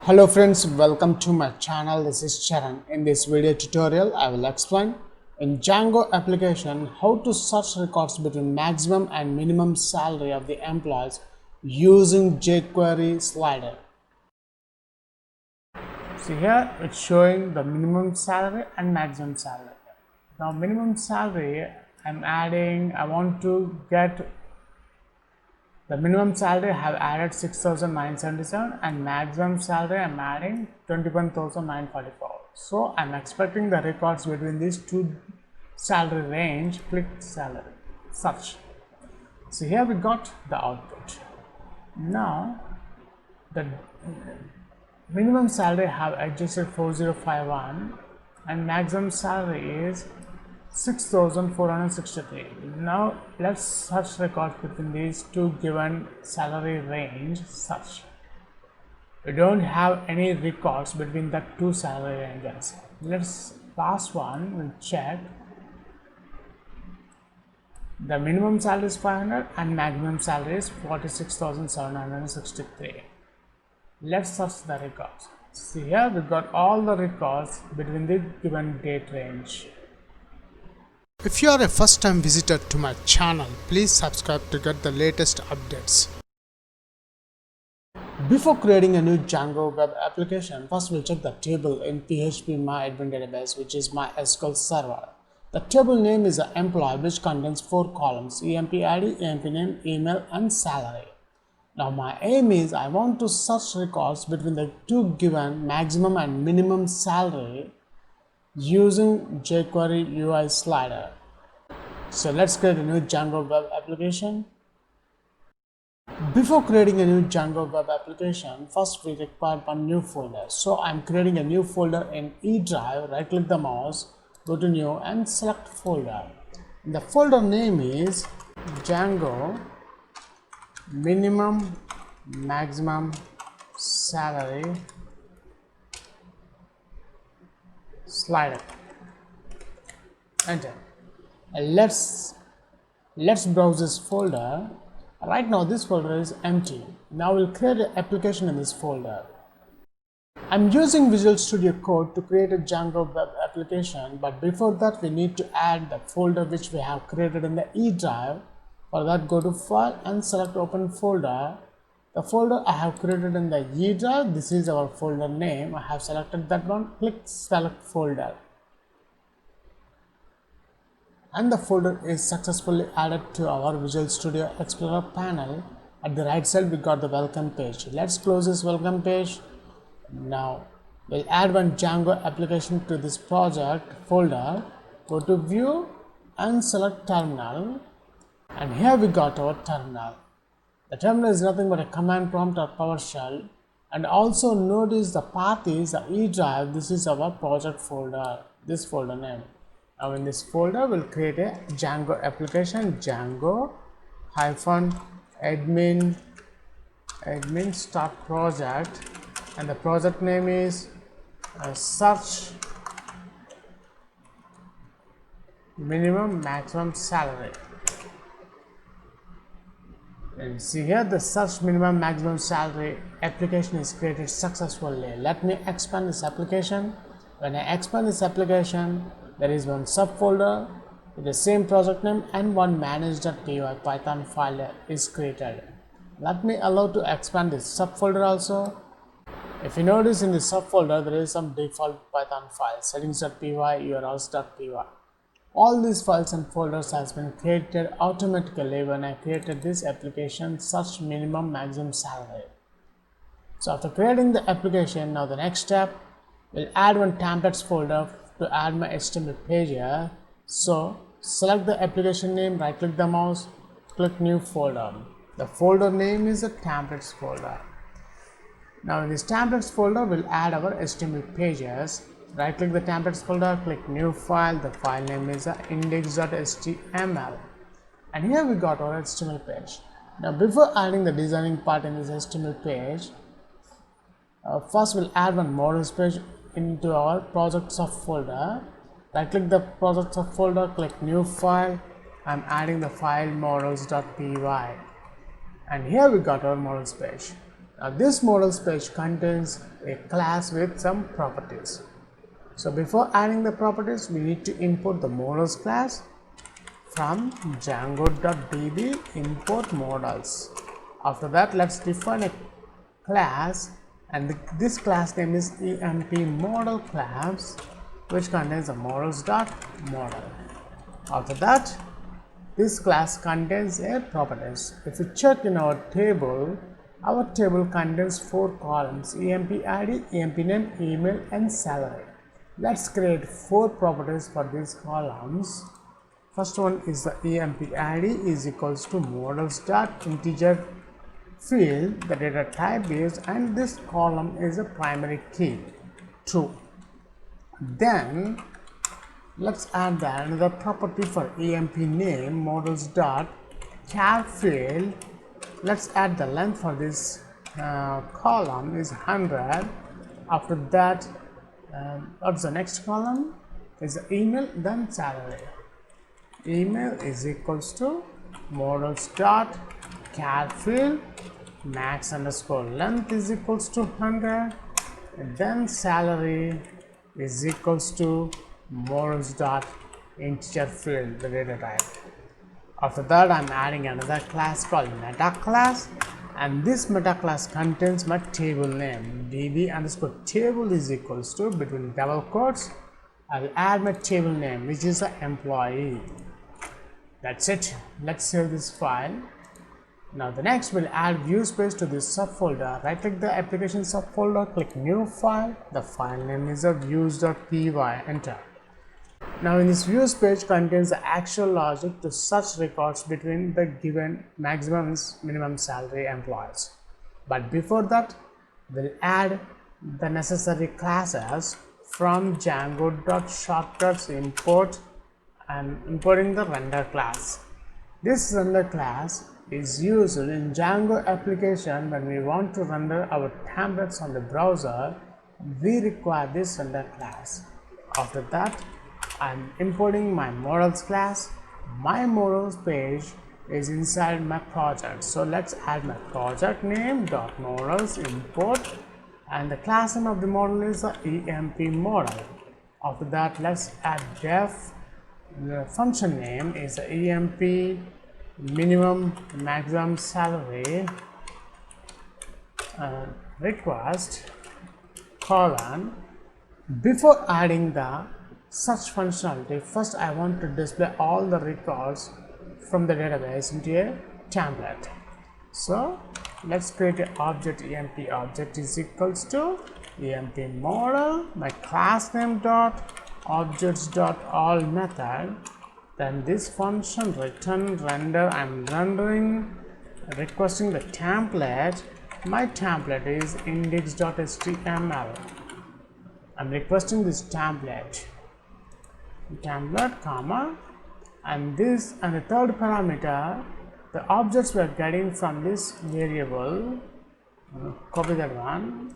Hello friends, welcome to my channel. This is Charan. In this video tutorial, I will explain in Django application how to search records between maximum and minimum salary of the employees using jQuery slider. See here, it's showing the minimum salary and maximum salary. Now minimum salary, I want to get the minimum salary. I have added 6,977 and maximum salary I am adding 21,944. So I am expecting the records between these two salary range. Click salary, search. So here we got the output. Now the minimum salary I have adjusted 4051 and maximum salary is 6,463. Now let's search records between these two given salary range. Search. We don't have any records between the two salary ranges. Let's last one we'll check. The minimum salary is 500 and maximum salary is 46,763. Let's search the records. See here we got all the records between the given date range. If you are a first time visitor to my channel, please subscribe to get the latest updates. Before creating a new Django web application, first we'll check the table in phpMyAdmin database, which is MySQL server. The table name is an employee, which contains 4 columns: EMP ID, EMP name, email and salary. Now my aim is I want to search records between the two given maximum and minimum salary using jQuery UI slider. So let's create a new Django web application. Before creating a new Django web application, first we require one new folder. So I'm creating a new folder in E drive. Right click the mouse, go to new and select folder. The folder name is Django minimum maximum salary slider. Enter. Let's browse this folder. Right now this folder is empty. Now we'll create an application in this folder. I'm using Visual Studio Code to create a Django web application, but before that we need to add the folder which we have created in the E drive. For that, go to File and select Open Folder. The folder I have created in the E drive, this is our folder name. I have selected that one. Click Select Folder. And the folder is successfully added to our Visual Studio Explorer panel. At the right side we got the welcome page. Let's close this welcome page. Now we'll add one Django application to this project folder. Go to View and select Terminal, and here we got our terminal. The terminal is nothing but a command prompt or PowerShell. And also notice the path is the E drive. This is our project folder, this folder name. Now in this folder we'll create a Django application, Django -admin start project, and the project name is search minimum maximum salary. And see here the search minimum maximum salary application is created successfully. Let me expand this application. When I expand this application, there is one subfolder with the same project name and one manage.py Python file is created. Let me allow to expand this subfolder also. If you notice in this subfolder there is some default Python file, settings.py, urls.py. All these files and folders has been created automatically when I created this application search minimum maximum salary. So after creating the application, now the next step, we'll add one templates folder to add my HTML page here. So select the application name, right click the mouse, click new folder. The folder name is a templates folder. Now in this templates folder we'll add our HTML pages. Right click the templates folder, click new file. The file name is index.html, and here we got our HTML page. Now before adding the designing part in this HTML page, first we'll add one models page into our project subfolder. Right click the project subfolder, click new file. I'm adding the file models.py, and here we got our models page. Now this models page contains a class with some properties. So before adding the properties, we need to import the models class from django.db import models. After that, let's define a class, and this class name is emp model class, which contains the models.model. After that, this class contains a properties. If you check in our table contains 4 columns: emp id, emp name, email, and salary. Let's create 4 properties for these columns. First one is the emp id is equals to models.integer field. The data type is, and this column is a primary key, true. Then let's add another property for emp name, models.char field. Let's add the length for this column is 100. After that, what's the next column is the email, then salary. Email is equals to models.char field, max underscore length is equals to 100, and then salary is equals to models.integer field, the data type. After that, I'm adding another class called meta class, and this meta class contains my table name. db underscore table is equals to, between double quotes, I'll add my table name, which is the employee. That's it. Let's save this file. Now the next, we'll add view space to this subfolder. Right click the application subfolder, click new file. The file name is a views.py. Enter. Now in this views page contains the actual logic to search records between the given maximum minimum salary employees. But before that, we'll add the necessary classes from django.shortcuts import, and importing the render class. This render class is used in Django application when we want to render our templates on the browser. We require this render class. After that, I'm importing my models class. My models page is inside my project, so let's add my project name .models import, and the class name of the model is the emp model. After that, let's add def. The function name is the emp minimum maximum salary request colon. Before adding the search functionality, first I want to display all the records from the database into a template. So let's create an object. Emp object is equals to emp model, my class name dot objects dot all method. Then this function return render. I'm rendering, requesting the template. My template is index.html. I'm requesting this template comma, and this, and the third parameter, the objects we are getting from this variable. Copy that one.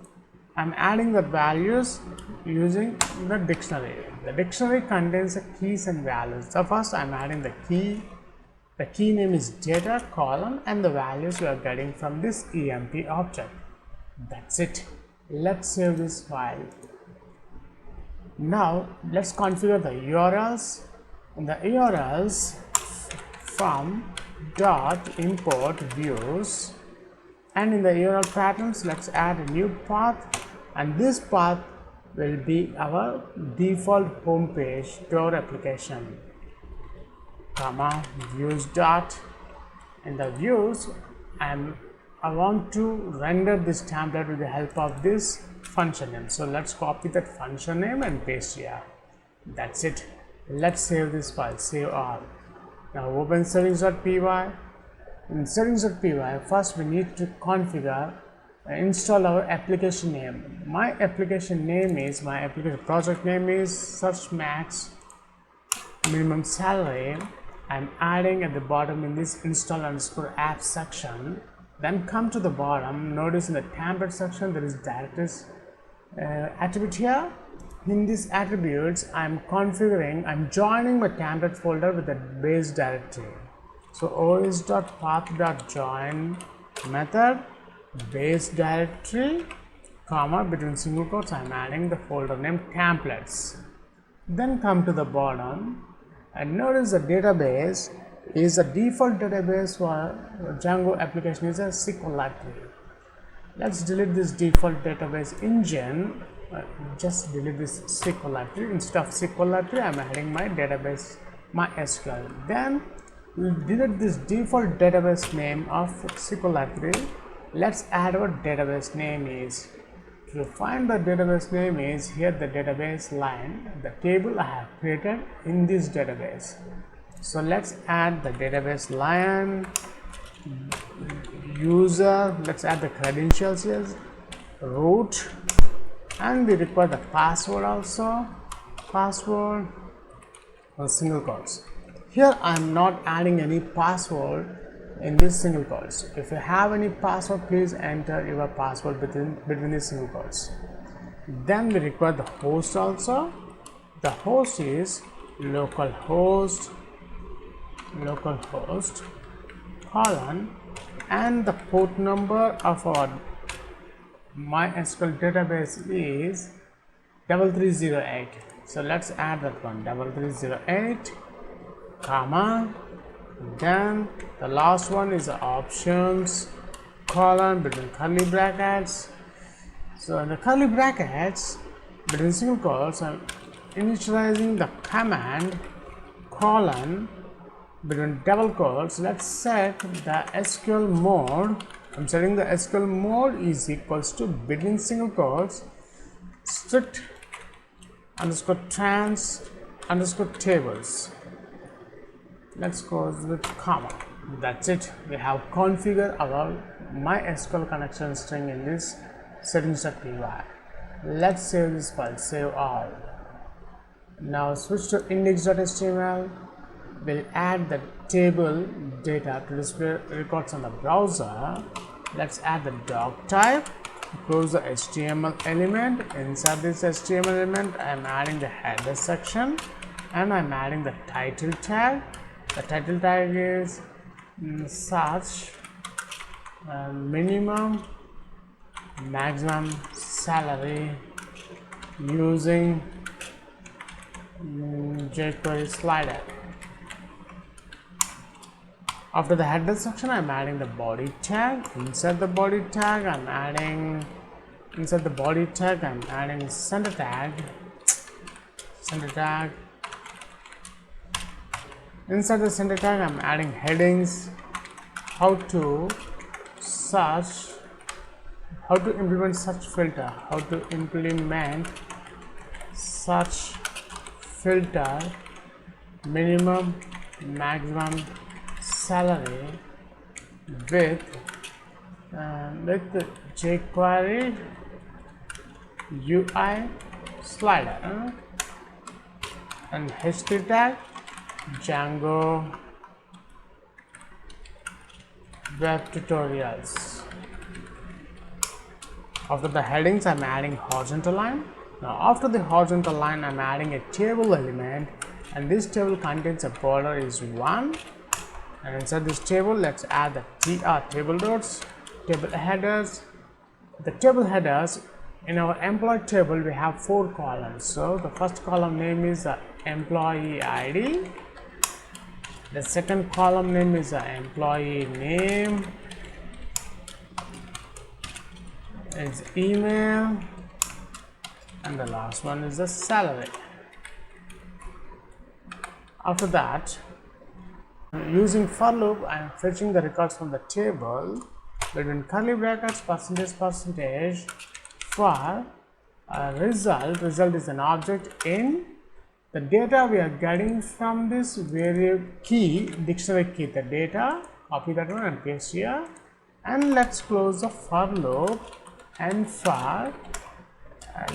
I'm adding the values using the dictionary. The dictionary contains the keys and values. So first I'm adding the key. The key name is data column, and the values we are getting from this emp object. That's it. Let's save this file. Now let's configure the URLs. In the URLs, from .import views, and in the URL patterns, let's add a new path, and this path will be our default home page to our application, comma views dot. In the views, I want to render this template with the help of this function name. So let's copy that function name and paste here. That's it. Let's save this file. Save all. Now open settings.py. In settings.py, first we need to configure install our application name. My application name is, my application project name is search max minimum salary. I'm adding at the bottom in this install underscore app section. Then come to the bottom. Notice in the template section there is directories attribute here. In these attributes, I'm joining my template folder with the base directory. So os.path.join method base directory, comma, between single quotes I am adding the folder name templates. Then come to the bottom and notice the database is the default database for Django application is a SQL library. Let's delete this default database engine. Just delete this SQL library. Instead of SQL library, I am adding my database MySQL. Then we'll delete this default database name of SQL library. Let's add our database name is. To find the database name is here the database line, the table I have created in this database. So let's add the database line, user, let's add the credentials here, root, and we require the password also, password, single quotes. Here I am not adding any password in this single quotes. If you have any password, please enter your password between these single quotes. Then we require the host also. The host is localhost colon, and the port number of our MySQL database is 3308. So let's add that one, 3308, comma. Then the last one is the options colon between curly brackets. So in the curly brackets between single quotes, I'm initializing the command colon between double quotes. Let's set the SQL mode. I'm setting the SQL mode is equals to between single quotes strict underscore trans underscore tables. Let's go with comma. That's it. We have configured our MySQL connection string in this settings.py. Let's save this file, save all. Now switch to index.html. We'll add the table data to display records on the browser. Let's add the doc type, close the HTML element. Inside this HTML element, I'm adding the header section and I'm adding the title tag. The title tag is search minimum maximum salary using jQuery slider. After the header section, I'm adding the body tag. Inside the body tag, I'm adding center tag. Inside the center tag, I'm adding headings, how to implement search filter, minimum, maximum salary with jQuery UI slider, and history tag Django web tutorials. After the headings, I'm adding horizontal line. Now after the horizontal line, I'm adding a table element, and this table contains a border is 1, and inside this table, let's add the table rows, table headers. The table headers in our employee table, we have 4 columns. So the first column name is the employee ID. The second column name is the employee name, is email, and the last one is the salary. After that, using for loop, I am fetching the records from the table between curly brackets percentage for result. Result is an object in the data we are getting from this variable key, dictionary key, the data. Copy that one and paste here, and let's close the for loop. And for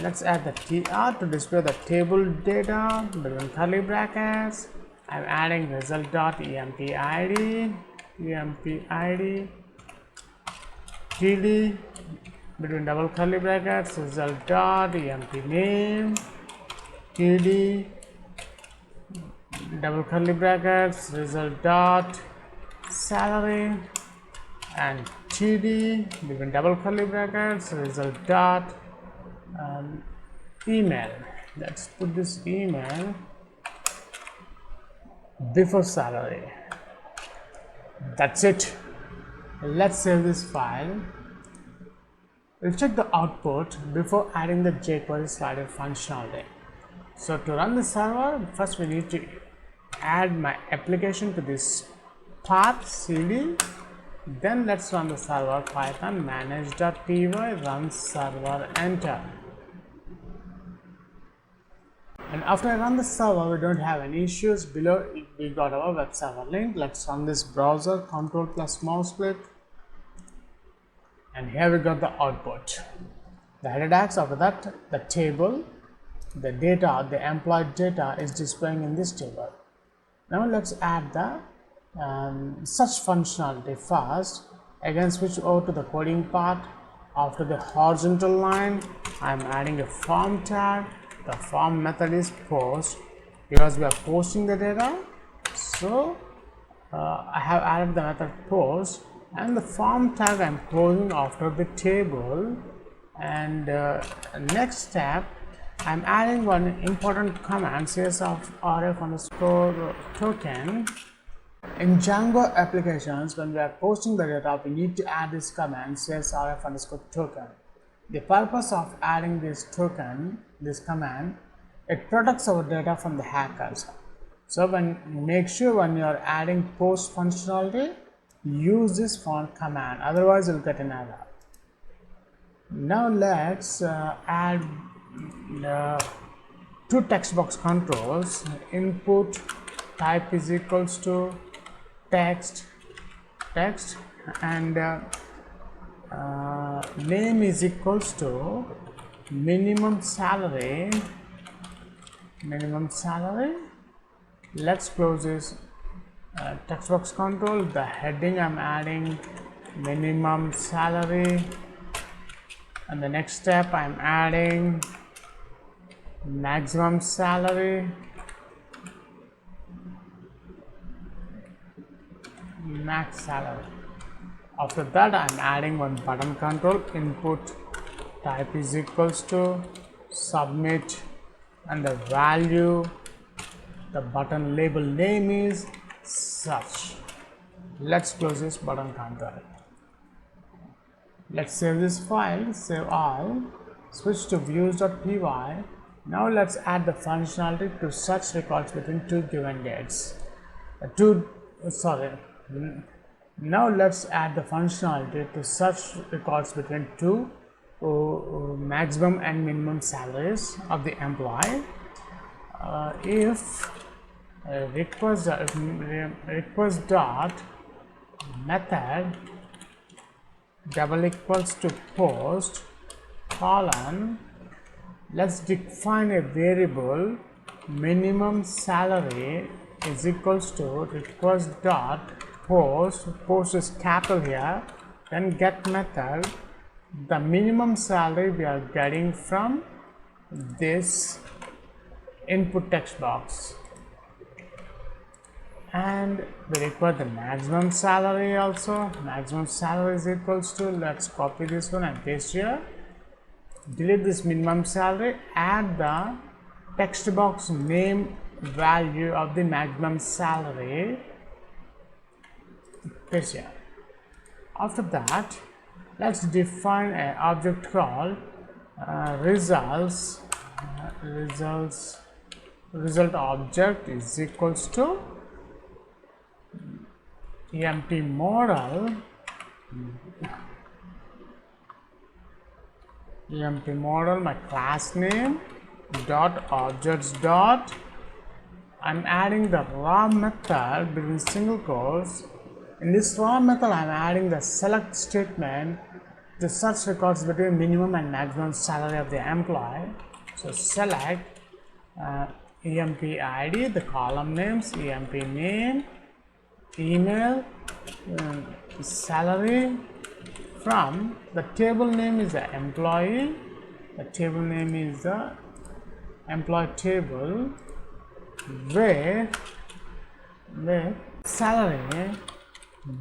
let's add the tr to display the table data between curly brackets. I'm adding result.empid td between double curly brackets, result.empname td double curly brackets, result.salary, and td between double curly brackets result dot email. Let's put this email before salary. That's it. Let's save this file. We'll check the output before adding the jQuery slider functionality. So to run the server, first we need to add my application to this path cd. Then let's run the server python manage.py run server enter. And after I run the server, we don't have any issues. Below we got our web server link. Let's run this browser, Ctrl plus mouse click, and here we got the output. The AJAX, after that the table, the data, the employee data is displaying in this table. Now let's add the search functionality first. Again, switch over to the coding part. After the horizontal line, I am adding a form tag. The form method is post because we are posting the data. So I have added the method post, and the form tag I am closing after the table. And next step, I am adding one important command, cs of rf underscore token. In Django applications, when we are posting the data, we need to add this command, cs rf underscore token. The purpose of adding this token, this command, it protects our data from the hackers. So make sure when you are adding post functionality, use this font command, otherwise you'll get an error. Now let's add two text box controls. Input type is equals to text, and name is equals to minimum salary. Let's close this text box control. The heading I'm adding minimum salary, and the next step I'm adding maximum salary. Max salary. After that, I'm adding one button control. Input type is equals to submit, and the value, the button label name is search. Let's close this button control. Let's save this file, save all, switch to views.py. Now let's add the functionality to search records between two given dates. Now let's add the functionality to search records between two maximum and minimum salaries of the employee. If request dot method double equals to post colon, let's define a variable minimum salary is equals to request dot post is capital here, then get method the minimum salary we are getting from this input text box, and we require the maximum salary also. Maximum salary is equals to, let's copy this one and paste here, delete this minimum salary, add the text box name value of the maximum salary, paste here. After that, let's define an object called result object is equals to empty model my class name dot objects dot, I'm adding the raw method between single quotes. In this raw method, I'm adding the select statement to search records between minimum and maximum salary of the employee. So select emp id, the column names, emp name, email, salary. From the table name is the employee, the table name is the employee table, where salary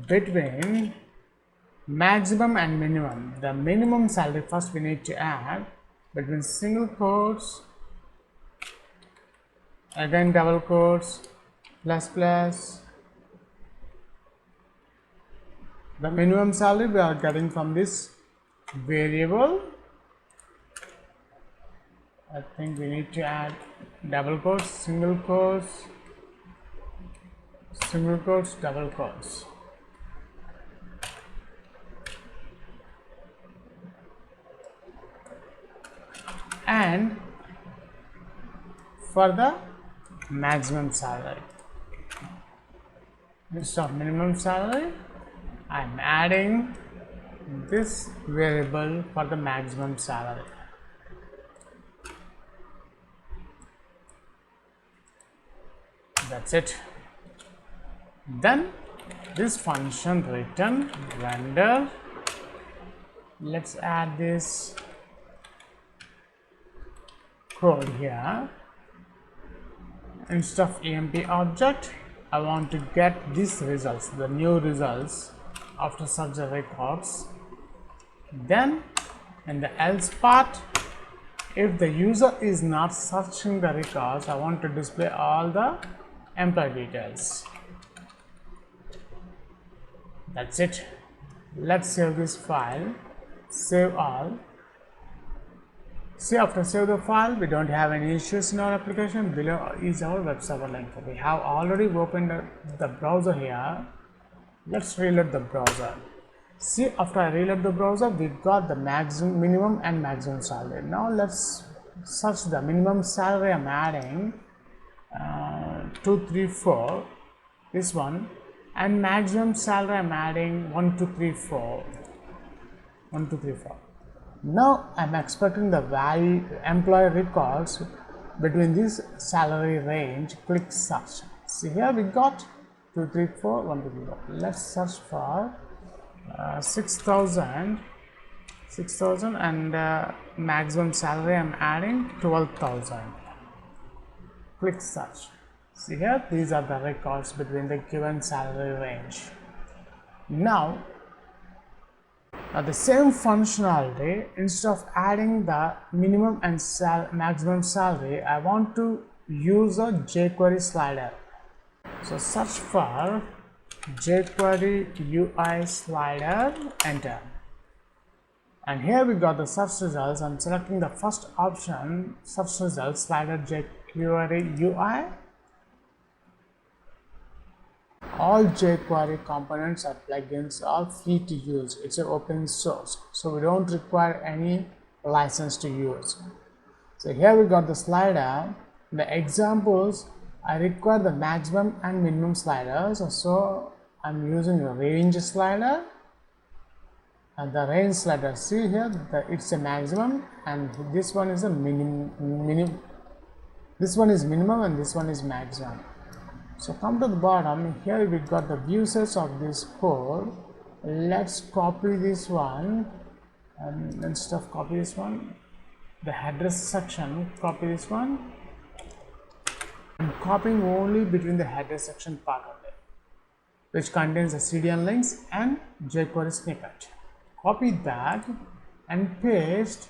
between maximum and minimum. The minimum salary first we need to add between single quotes, again double quotes, plus plus. The minimum salary we are getting from this variable. I think we need to add double quotes, single quotes, single quotes, double quotes. And for the maximum salary, instead of minimum salary, I am adding this variable for the maximum salary. That's it. Then this function return render. Let's add this code here. Instead of emp object, I want to get these results, the new results after search the records. Then in the else part, if the user is not searching the records, I want to display all the employee details. That's it. Let's save this file, save all. See, after save the file, we don't have any issues in our application. Below is our web server link. We have already opened the browser here. Let's reload the browser. See, after I reload the browser, we got the maximum, minimum and maximum salary. Now let's search the minimum salary. I'm adding 234, this one, and maximum salary I'm adding 1234. 1234. Now I'm expecting the value employee records between this salary range. Click search. See, here we got 234, 1234. Let's search for 6,000 and maximum salary I'm adding 12,000. Click search. See here, these are the records between the given salary range. Now the same functionality, instead of adding the minimum and maximum salary, I want to use a jQuery slider. So search for jQuery UI slider, enter. And here we got the search results. I'm selecting the first option, search results, slider jQuery UI. All jQuery components or plugins are free to use. It's an open source, so we don't require any license to use. So here we got the slider. The examples, I require the maximum and minimum sliders, so I'm using a range slider. And the range slider, see here, it's a maximum, and this one is a minimum. This one is minimum and this one is maximum. So come to the bottom, here we got the view sets of this code. Let's copy this one, and instead of copy this one, the address section, copy this one. I'm copying only between the header section part of it, which contains the CDN links and jQuery snippet. Copy that and paste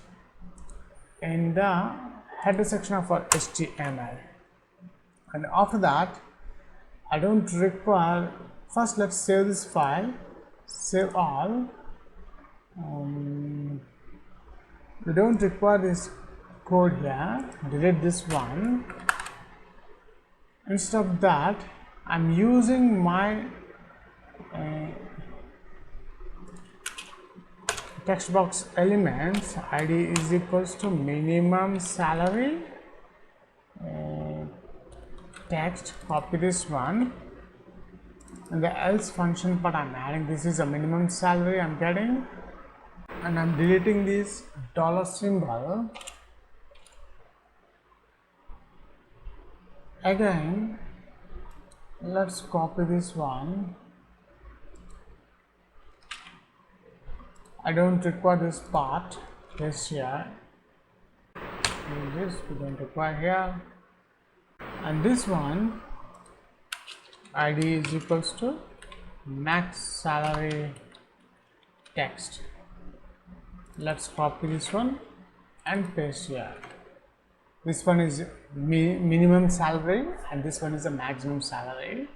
in the header section of our HTML. And after that, I don't require, first let's save this file, save all. We don't require this code here, delete this one. Instead of that, I'm using my text box elements. ID is equals to minimum salary, text, copy this one, and the else function part I'm adding, this is a minimum salary I'm getting, and I'm deleting this dollar symbol. Again, let's copy this one. I don't require this part, this here, this we don't require here. And this one, ID is equals to max salary, text. Let's copy this one and paste here. This one is minimum salary and this one is the maximum salary.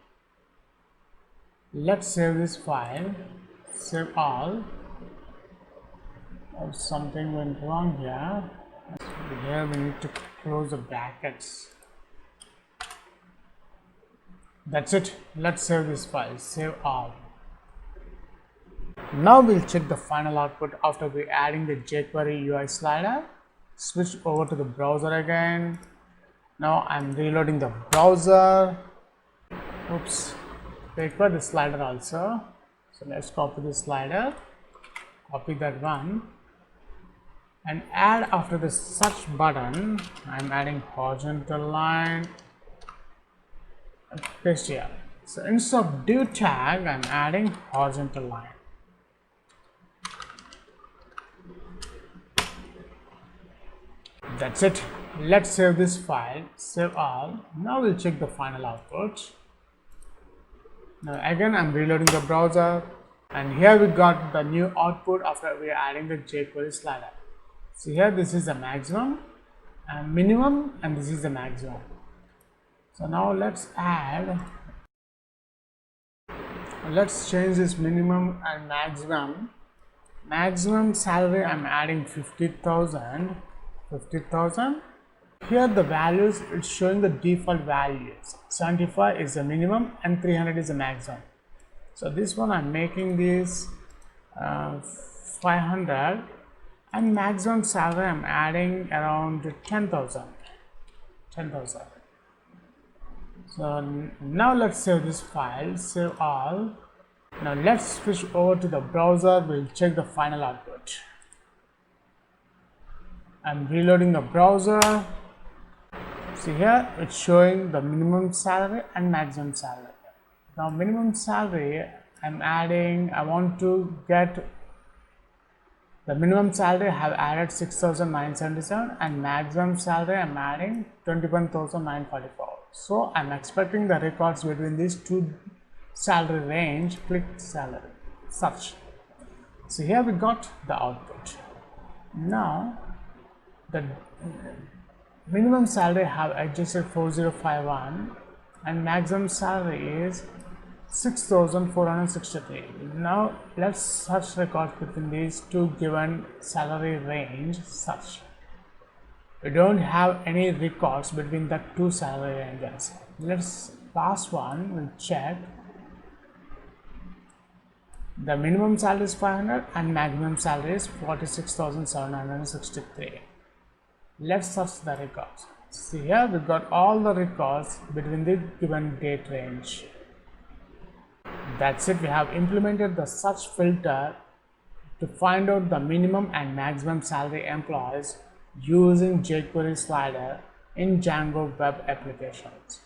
Let's save this file, save all. Oh, something went wrong here. Here we need to close the brackets. That's it. Let's save this file, save all. Now we'll check the final output after we adding the jQuery UI slider. Switch over to the browser again. Now I'm reloading the browser. Oops, required the slider also. So let's copy the slider, copy that one, and add after the search button. I'm adding horizontal line and paste here. So instead of div tag, I'm adding horizontal line. That's it. Let's save this file, save all. Now we'll check the final output. Now again I'm reloading the browser, and here we got the new output after we are adding the jQuery slider. So here this is the maximum and minimum, and this is the maximum. So now let's change this minimum and maximum. Maximum salary I'm adding 50,000. Here the values, it's showing the default values. 75 is the minimum and 300 is the maximum. So this one I'm making this 500, and maximum salary I'm adding around 10,000. So now let's save this file, save all. Now let's switch over to the browser. We'll check the final output. I'm reloading the browser. See here it's showing the minimum salary and maximum salary. Now minimum salary I'm adding, I want to get the minimum salary. I have added 6,977, and maximum salary I'm adding 21,944. So I'm expecting the records between these two salary range. Click salary, search. So here we got the output. Now the minimum salary have adjusted 4051 and maximum salary is 6,463. Now let's search records between these two given salary range. Search. We don't have any records between the two salary ranges. Let's last one, we'll check. The minimum salary is 500 and maximum salary is 46,763. Let's search the records. See here we got all the records between the given date range. That's it. We have implemented the search filter to find out the minimum and maximum salary employees using jQuery slider in Django web applications.